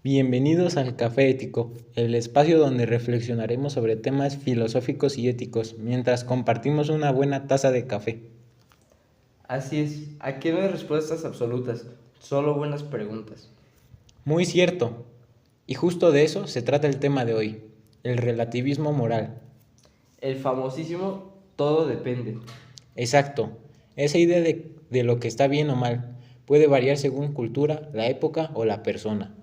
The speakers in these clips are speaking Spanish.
Bienvenidos al Café Ético, el espacio donde reflexionaremos sobre temas filosóficos y éticos mientras compartimos una buena taza de café. Así es, aquí no hay respuestas absolutas, solo buenas preguntas. Muy cierto, y justo de eso se trata el tema de hoy, el relativismo moral. El famosísimo todo depende. Exacto, esa idea de lo que está bien o mal puede variar según cultura, la época o la persona.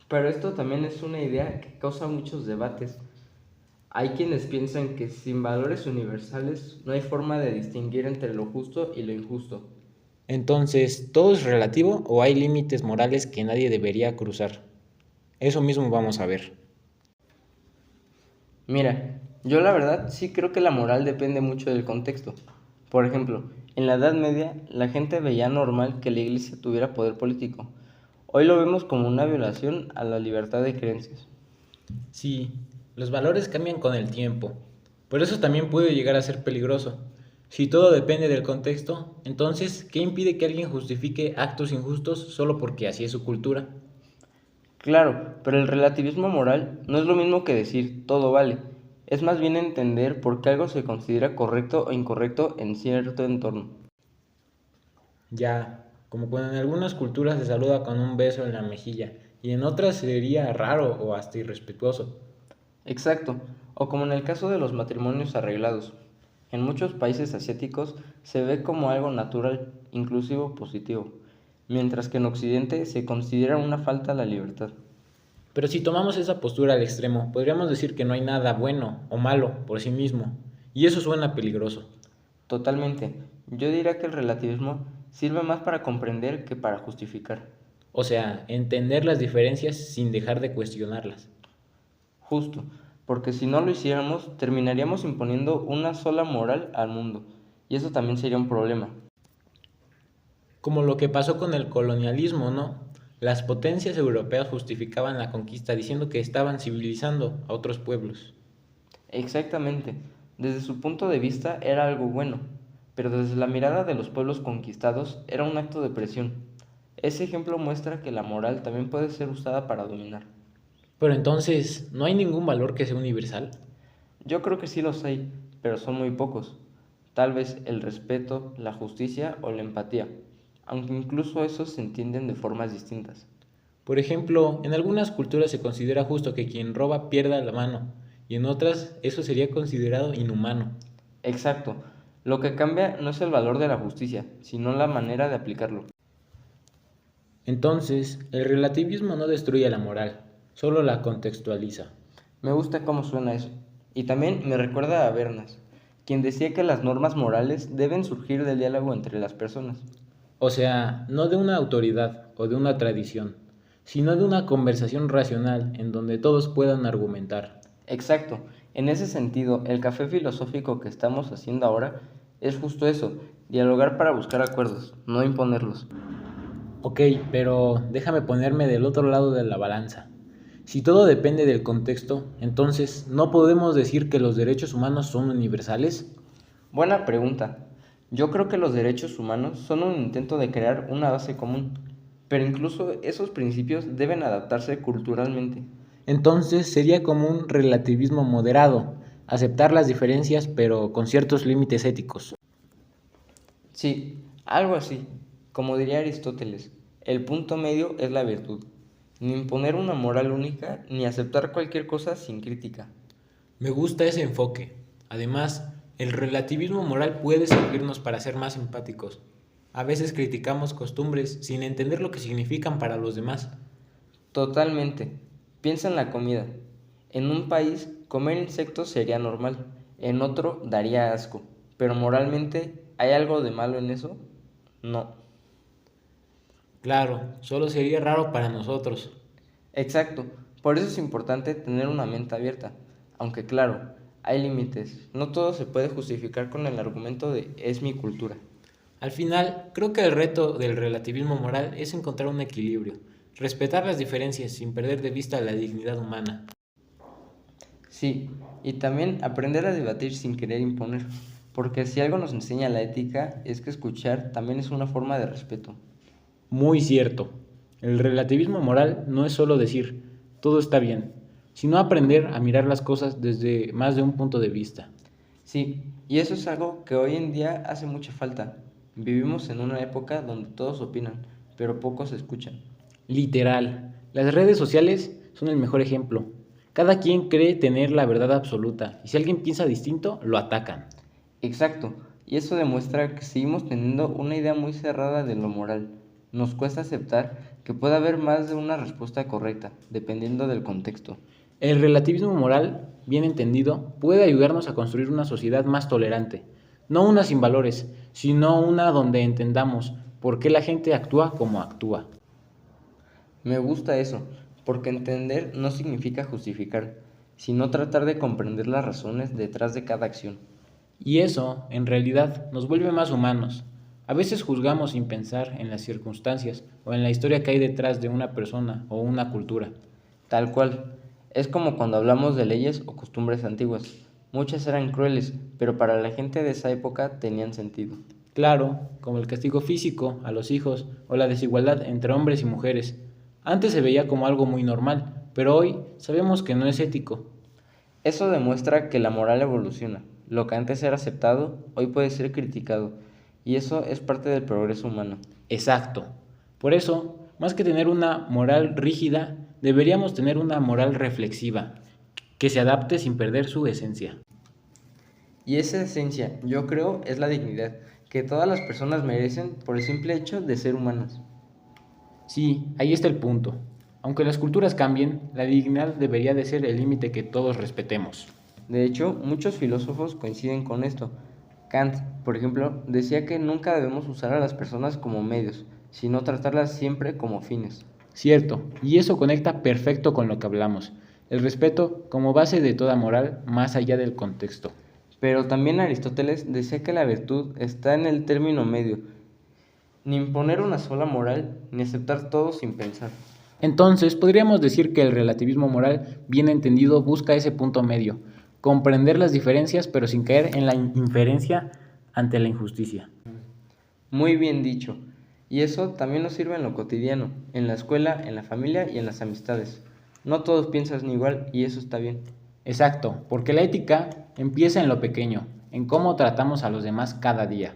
Pero esto también es una idea que causa muchos debates. Hay quienes piensan que sin valores universales no hay forma de distinguir entre lo justo y lo injusto. Entonces, ¿todo es relativo o hay límites morales que nadie debería cruzar? Eso mismo vamos a ver. Mira, yo la verdad sí creo que la moral depende mucho del contexto. Por ejemplo, en la Edad Media la gente veía normal que la iglesia tuviera poder político. Hoy lo vemos como una violación a la libertad de creencias. Sí, los valores cambian con el tiempo. Por eso también puede llegar a ser peligroso. Si todo depende del contexto, entonces, ¿qué impide que alguien justifique actos injustos solo porque así es su cultura? Claro, pero el relativismo moral no es lo mismo que decir todo vale. Es más bien entender por qué algo se considera correcto o incorrecto en cierto entorno. Ya, como cuando en algunas culturas se saluda con un beso en la mejilla y en otras sería raro o hasta irrespetuoso. Exacto, o como en el caso de los matrimonios arreglados. En muchos países asiáticos se ve como algo natural, inclusivo positivo, mientras que en Occidente se considera una falta a la libertad. Pero si tomamos esa postura al extremo, podríamos decir que no hay nada bueno o malo por sí mismo, y eso suena peligroso. Totalmente. Yo diría que el relativismo sirve más para comprender que para justificar. O sea, entender las diferencias sin dejar de cuestionarlas. Justo, porque si no lo hiciéramos, terminaríamos imponiendo una sola moral al mundo, y eso también sería un problema. Como lo que pasó con el colonialismo, ¿no? Las potencias europeas justificaban la conquista diciendo que estaban civilizando a otros pueblos. Exactamente, desde su punto de vista era algo bueno, pero desde la mirada de los pueblos conquistados era un acto de presión. Ese ejemplo muestra que la moral también puede ser usada para dominar. Pero entonces, ¿no hay ningún valor que sea universal? Yo creo que sí los hay, pero son muy pocos. Tal vez el respeto, la justicia o la empatía, aunque incluso esos se entienden de formas distintas. Por ejemplo, en algunas culturas se considera justo que quien roba pierda la mano, y en otras eso sería considerado inhumano. Exacto. Lo que cambia no es el valor de la justicia, sino la manera de aplicarlo. Entonces, el relativismo no destruye la moral, solo la contextualiza. Me gusta cómo suena eso. Y también me recuerda a Bernas, quien decía que las normas morales deben surgir del diálogo entre las personas. O sea, no de una autoridad o de una tradición, sino de una conversación racional en donde todos puedan argumentar. Exacto. En ese sentido, el café filosófico que estamos haciendo ahora es justo eso, dialogar para buscar acuerdos, no imponerlos. Ok, pero déjame ponerme del otro lado de la balanza. Si todo depende del contexto, entonces ¿no podemos decir que los derechos humanos son universales? Buena pregunta. Yo creo que los derechos humanos son un intento de crear una base común, pero incluso esos principios deben adaptarse culturalmente. Entonces sería como un relativismo moderado, aceptar las diferencias pero con ciertos límites éticos. Sí, algo así. Como diría Aristóteles, el punto medio es la virtud. Ni imponer una moral única, ni aceptar cualquier cosa sin crítica. Me gusta ese enfoque. Además, el relativismo moral puede servirnos para ser más empáticos. A veces criticamos costumbres sin entender lo que significan para los demás. Totalmente. Piensa en la comida. En un país, comer insectos sería normal. En otro, daría asco. Pero moralmente, ¿hay algo de malo en eso? No. Claro, solo sería raro para nosotros. Exacto. Por eso es importante tener una mente abierta. Aunque claro, hay límites. No todo se puede justificar con el argumento de es mi cultura. Al final, creo que el reto del relativismo moral es encontrar un equilibrio, respetar las diferencias sin perder de vista la dignidad humana. Sí, y también aprender a debatir sin querer imponer. Porque si algo nos enseña la ética es que escuchar también es una forma de respeto. Muy cierto. El relativismo moral no es solo decir todo está bien, sino aprender a mirar las cosas desde más de un punto de vista. Sí, y eso es algo que hoy en día hace mucha falta. Vivimos en una época donde todos opinan, pero pocos escuchan. Literal, las redes sociales son el mejor ejemplo. Cada quien cree tener la verdad absoluta y si alguien piensa distinto, lo atacan. Exacto, y eso demuestra que seguimos teniendo una idea muy cerrada de lo moral. Nos cuesta aceptar que puede haber más de una respuesta correcta, dependiendo del contexto. El relativismo moral, bien entendido, puede ayudarnos a construir una sociedad más tolerante, no una sin valores, sino una donde entendamos por qué la gente actúa como actúa. Me gusta eso, porque entender no significa justificar, sino tratar de comprender las razones detrás de cada acción. Y eso, en realidad, nos vuelve más humanos. A veces juzgamos sin pensar en las circunstancias o en la historia que hay detrás de una persona o una cultura. Tal cual. Es como cuando hablamos de leyes o costumbres antiguas. Muchas eran crueles, pero para la gente de esa época tenían sentido. Claro, como el castigo físico a los hijos o la desigualdad entre hombres y mujeres. Antes se veía como algo muy normal, pero hoy sabemos que no es ético. Eso demuestra que la moral evoluciona. Lo que antes era aceptado, hoy puede ser criticado. Y eso es parte del progreso humano. Exacto. Por eso, más que tener una moral rígida, deberíamos tener una moral reflexiva, que se adapte sin perder su esencia. Y esa esencia, yo creo, es la dignidad que todas las personas merecen por el simple hecho de ser humanas. Sí, ahí está el punto. Aunque las culturas cambien, la dignidad debería de ser el límite que todos respetemos. De hecho, muchos filósofos coinciden con esto. Kant, por ejemplo, decía que nunca debemos usar a las personas como medios, sino tratarlas siempre como fines. Cierto, y eso conecta perfecto con lo que hablamos. El respeto como base de toda moral más allá del contexto. Pero también Aristóteles decía que la virtud está en el término medio, ni imponer una sola moral, ni aceptar todo sin pensar. Entonces, podríamos decir que el relativismo moral, bien entendido, busca ese punto medio, comprender las diferencias pero sin caer en la inferencia ante la injusticia. Muy bien dicho. Y eso también nos sirve en lo cotidiano, en la escuela, en la familia y en las amistades. No todos piensan igual y eso está bien. Exacto, porque la ética empieza en lo pequeño, en cómo tratamos a los demás cada día.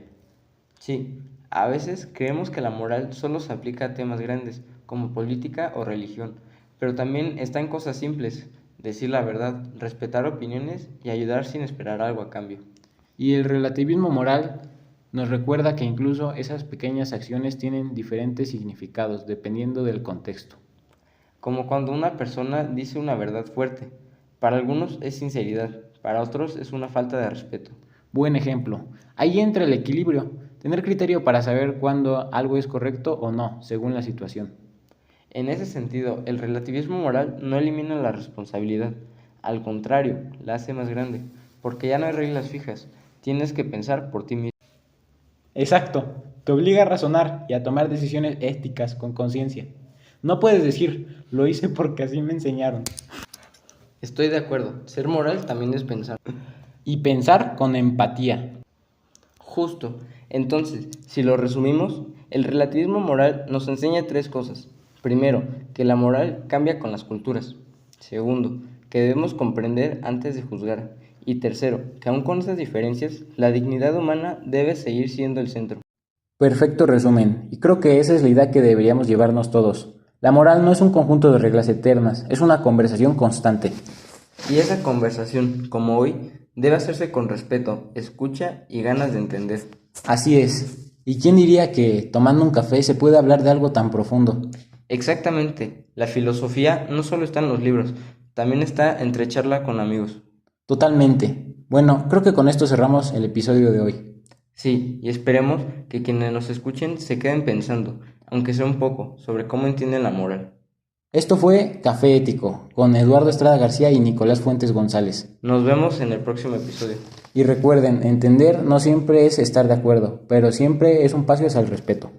Sí, a veces creemos que la moral solo se aplica a temas grandes, como política o religión, pero también está en cosas simples, decir la verdad, respetar opiniones y ayudar sin esperar algo a cambio. Y el relativismo moral nos recuerda que incluso esas pequeñas acciones tienen diferentes significados dependiendo del contexto. Como cuando una persona dice una verdad fuerte. Para algunos es sinceridad, para otros es una falta de respeto. Buen ejemplo. Ahí entra el equilibrio, tener criterio para saber cuándo algo es correcto o no, según la situación. En ese sentido, el relativismo moral no elimina la responsabilidad, al contrario, la hace más grande, porque ya no hay reglas fijas, tienes que pensar por ti mismo. Exacto, te obliga a razonar y a tomar decisiones éticas con conciencia. No puedes decir, lo hice porque así me enseñaron. Estoy de acuerdo, ser moral también es pensar. Y pensar con empatía. Justo, entonces, si lo resumimos, el relativismo moral nos enseña tres cosas. Primero, que la moral cambia con las culturas. Segundo, que debemos comprender antes de juzgar. Y tercero, que aun con esas diferencias, la dignidad humana debe seguir siendo el centro. Perfecto resumen, y creo que esa es la idea que deberíamos llevarnos todos. La moral no es un conjunto de reglas eternas, es una conversación constante. Y esa conversación, como hoy, debe hacerse con respeto, escucha y ganas de entender. Así es. ¿Y quién diría que tomando un café se puede hablar de algo tan profundo? Exactamente, la filosofía no solo está en los libros, también está entre charla con amigos. Totalmente. Bueno, creo que con esto cerramos el episodio de hoy. Sí, y esperemos que quienes nos escuchen se queden pensando, aunque sea un poco, sobre cómo entienden la moral. Esto fue Café Ético, con Eduardo Estrada García y Nicolás Fuentes González. Nos vemos en el próximo episodio. Y recuerden, entender no siempre es estar de acuerdo, pero siempre es un paso hacia el respeto.